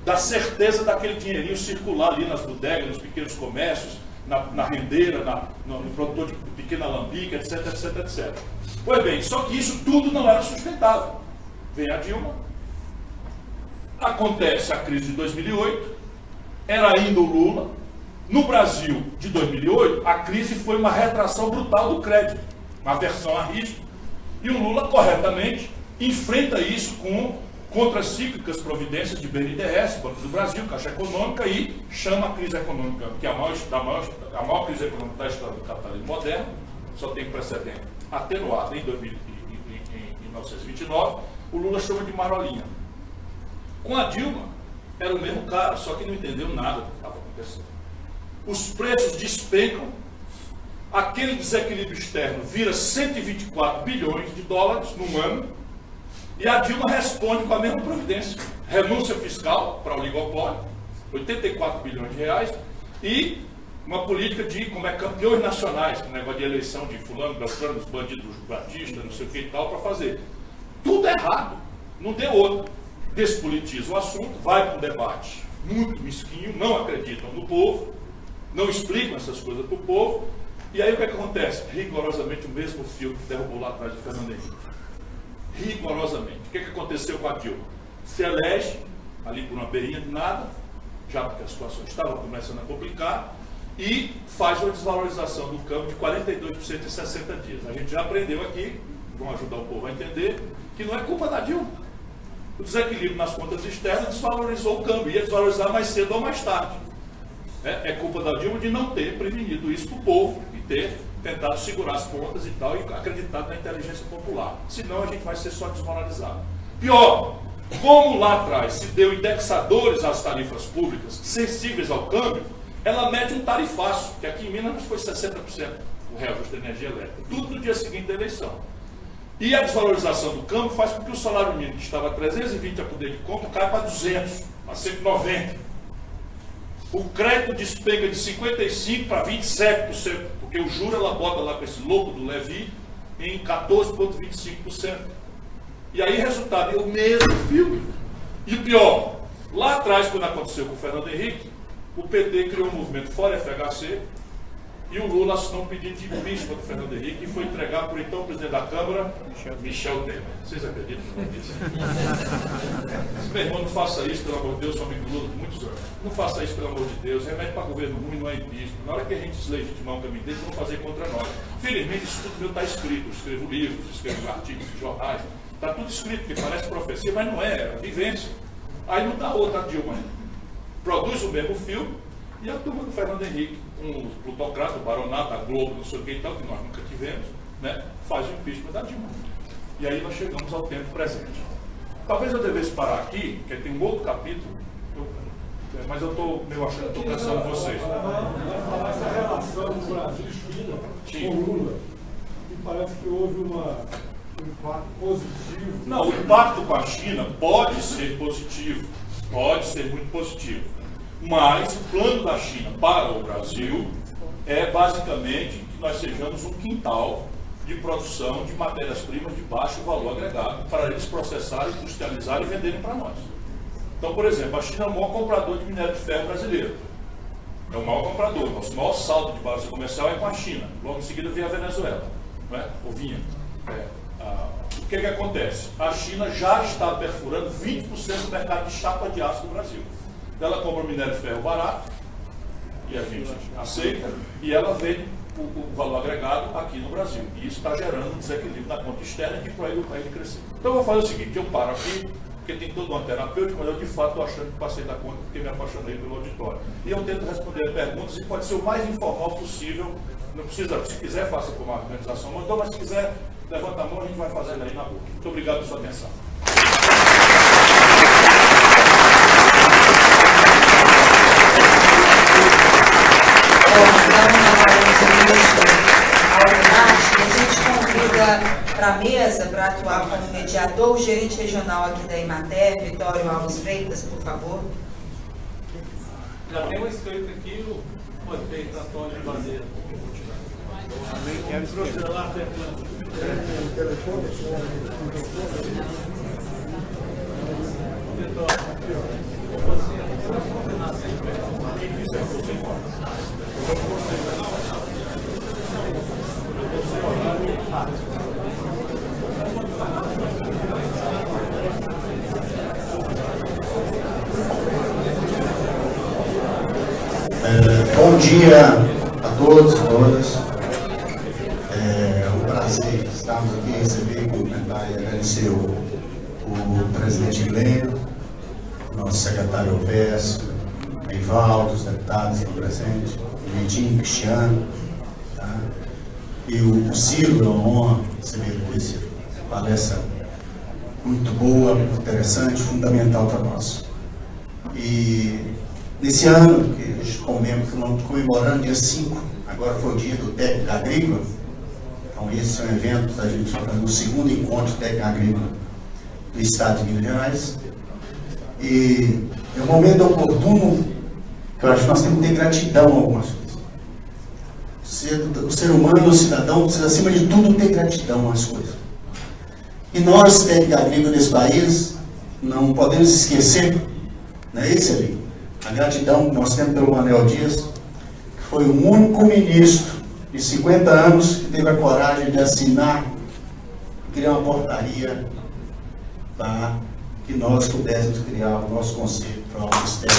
da certeza daquele dinheirinho circular ali nas bodegas, nos pequenos comércios, na rendeira, no produtor de pequena alambique, etc, etc, etc. Pois bem, só que isso tudo não era sustentável. Vem a Dilma, acontece a crise de 2008, era ainda o Lula. No Brasil de 2008, a crise foi uma retração brutal do crédito, uma aversão a risco, e o Lula corretamente enfrenta isso com contracíclicas providências de BNDES, Banco do Brasil, Caixa Econômica, e chama a crise econômica, que é a maior crise econômica da história do capitalismo moderno, só tem precedente atenuado em 1929, o Lula chama de marolinha. Com a Dilma, era o mesmo cara, só que não entendeu nada do que estava acontecendo. Os preços despencam, aquele desequilíbrio externo vira 124 bilhões de dólares num ano, e a Dilma responde com a mesma providência. Renúncia fiscal para o oligopólio, 84 bilhões de reais, e uma política de, campeões nacionais, um negócio de eleição de fulano, beltrano, os bandidos batistas, não sei o que e tal, para fazer. Tudo errado, não deu outro. Despolitiza o assunto, vai para um debate muito mesquinho, não acreditam no povo, não explicam essas coisas para o povo, e aí o que acontece? Rigorosamente o mesmo fio que derrubou lá atrás do Fernando Henrique. Rigorosamente. O que aconteceu com a Dilma? Se elege, ali por uma beirinha de nada, já porque a situação estava começando a complicar, e faz uma desvalorização do câmbio de 42% em 60 dias. A gente já aprendeu aqui, vamos ajudar o povo a entender, que não é culpa da Dilma. O desequilíbrio nas contas externas desvalorizou o câmbio, ia desvalorizar mais cedo ou mais tarde. É culpa da Dilma de não ter prevenido isso para o povo e ter tentado segurar as pontas e tal, e acreditado na inteligência popular. Senão a gente vai ser só desmoralizado. Pior, como lá atrás se deu indexadores às tarifas públicas sensíveis ao câmbio, ela mede um tarifaço, que aqui em Minas foi 60% o reajuste da energia elétrica. Tudo no dia seguinte da eleição. E a desvalorização do câmbio faz com que o salário mínimo, que estava a 320 a poder de compra, caia para 200, para 190. O crédito despenca de 55% para 27%, porque o juro ela bota lá com esse louco do Levi em 14,25%. E aí, resultado, é o mesmo filme. E o pior, lá atrás, quando aconteceu com o Fernando Henrique, o PT criou um movimento Fora FHC, e o Lula assinou um pedido de impeachment do Fernando Henrique e foi entregar por então o presidente da Câmara, Michel Temer. Vocês acreditam nisso? Meu irmão, não faça isso, pelo amor de Deus, sou amigo do Lula de muitos anos. Não faça isso, pelo amor de Deus. Remédio para governo ruim não é impeachment. Na hora que a gente deslegitimar um caminho deles, vão fazer contra nós. Felizmente, isso tudo meu está escrito. Eu escrevo livros, escrevo artigos de jornais. Está tudo escrito, que parece profecia, mas não é vivência. Aí não dá outra Dilma. Produz o mesmo filme e a turma do Fernando Henrique, um plutocrata, o baronato, a Globo, não sei o que e tal, que nós nunca tivemos, né, faz o impeachment da Dilma. E aí nós chegamos ao tempo presente. Talvez eu devesse parar aqui, porque tem um outro capítulo, mas eu estou meio achando, estou cansando vocês. Vai falar essa relação do Brasil e China com o Lula, e parece que houve um impacto positivo. Não, o impacto com a China pode ser positivo, pode ser muito positivo. Mas o plano da China para o Brasil é basicamente que nós sejamos um quintal de produção de matérias-primas de baixo valor agregado para eles processarem, industrializarem e venderem para nós. Então, por exemplo, a China é o maior comprador de minério de ferro brasileiro. É o maior comprador. Nosso maior saldo de balança comercial é com a China. Logo em seguida vem a Venezuela, não é? Ou vinha. O que acontece? A China já está perfurando 20% do mercado de chapa de aço do Brasil. Ela compra minério de ferro barato, e a gente aceita, e ela vende o valor agregado aqui no Brasil. E isso está gerando um desequilíbrio na conta externa que proíbe o país de crescer. Então eu vou fazer o seguinte, eu paro aqui, porque tem toda uma terapêutica, mas eu de fato estou achando que passei da conta porque me apaixonei pelo auditório. E eu tento responder perguntas e pode ser o mais informal possível. Não precisa, se quiser, faça como a organização mandou, mas se quiser, levanta a mão, a gente vai fazendo aí na boca. Muito obrigado pela sua atenção. A gente convida para a mesa, para atuar como mediador, o gerente regional aqui da Emater, Vitório Alves Freitas, por favor. Já tem um inscrito aqui, o prefeito Antônio de Bandeira. Quero protelar o telefone. Bom dia a todos e todas. É um prazer estarmos aqui, receber, cumprimentar e agradecer o presidente Glênio, o nosso secretário Alves, Eivaldo, os deputados que estão presentes, o Netinho, Cristiano, tá? E o Ciro, é uma honra receber essa palestra muito boa, muito interessante, fundamental para nós. E nesse ano, que a gente comemorando dia 5, agora foi o dia do técnico agrícola, então esse é um evento, a gente vai fazer o segundo encontro técnico agrícola do estado de Minas Gerais. E é um momento oportuno, que eu acho que nós temos que ter gratidão a algumas coisas. O ser humano, o cidadão, precisa acima de tudo ter gratidão às coisas. E nós, técnico agrícola desse país, não podemos esquecer, não é esse ali? A gratidão que nós temos pelo Manuel Dias, que foi o único ministro de 50 anos que teve a coragem de assinar, criar uma portaria para que nós pudéssemos criar o nosso conselho para o Ministério.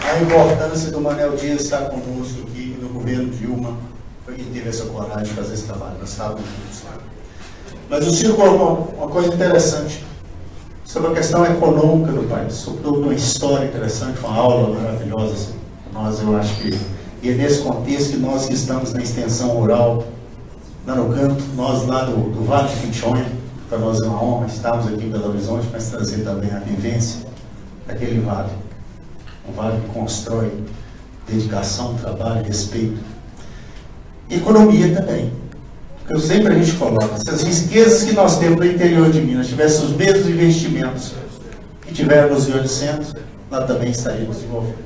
A importância do Manuel Dias estar conosco aqui no governo Dilma foi quem teve essa coragem de fazer esse trabalho. Nós estávamos juntos lá. Mas o Ciro colocou uma coisa interessante sobre a questão econômica do país, sobretudo uma história interessante, uma aula maravilhosa. Assim. Nós, eu acho que, e é nesse contexto que nós que estamos na extensão rural, lá no canto, nós lá do Vale de Quinchonha, para nós é uma honra estarmos aqui em Belo Horizonte, mas trazer também a vivência daquele vale. Um vale que constrói dedicação, trabalho, respeito. E economia também. Porque sempre a gente coloca, se as riquezas que nós temos no interior de Minas tivessem os mesmos investimentos que tiveram nos Rio de Centro, lá também estaríamos desenvolvendo.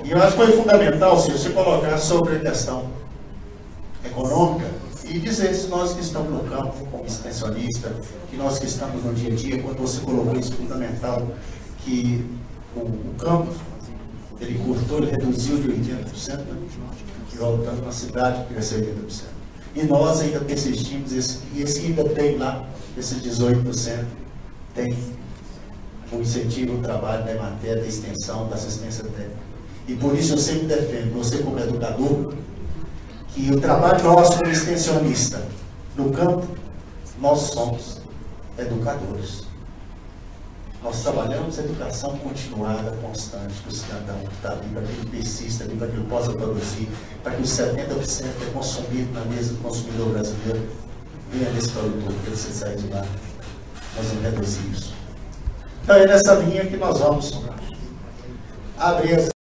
E eu acho que foi fundamental, se você colocar sobre a questão econômica e dizer se nós que estamos no campo, como extensionista, que nós que estamos no dia a dia, quando você colocou isso fundamental, que o campo, ele cortou, ele reduziu de 80%, e voltando na cidade, cresceu 80%. E nós ainda persistimos, e esse ainda tem lá, esses 18%, tem o incentivo ao trabalho da Emater, da extensão, da assistência técnica. E por isso eu sempre defendo, você como educador, que o trabalho nosso como extensionista no campo, nós somos educadores. Nós trabalhamos educação continuada, constante, para o cidadão que está ali, para que ele persista ali, para que ele possa produzir, para que os 70% é consumido na mesa do consumidor brasileiro venha nesse produtor, que ele se sair de lá. Nós vamos reduzir isso. Então é nessa linha que nós vamos abrir as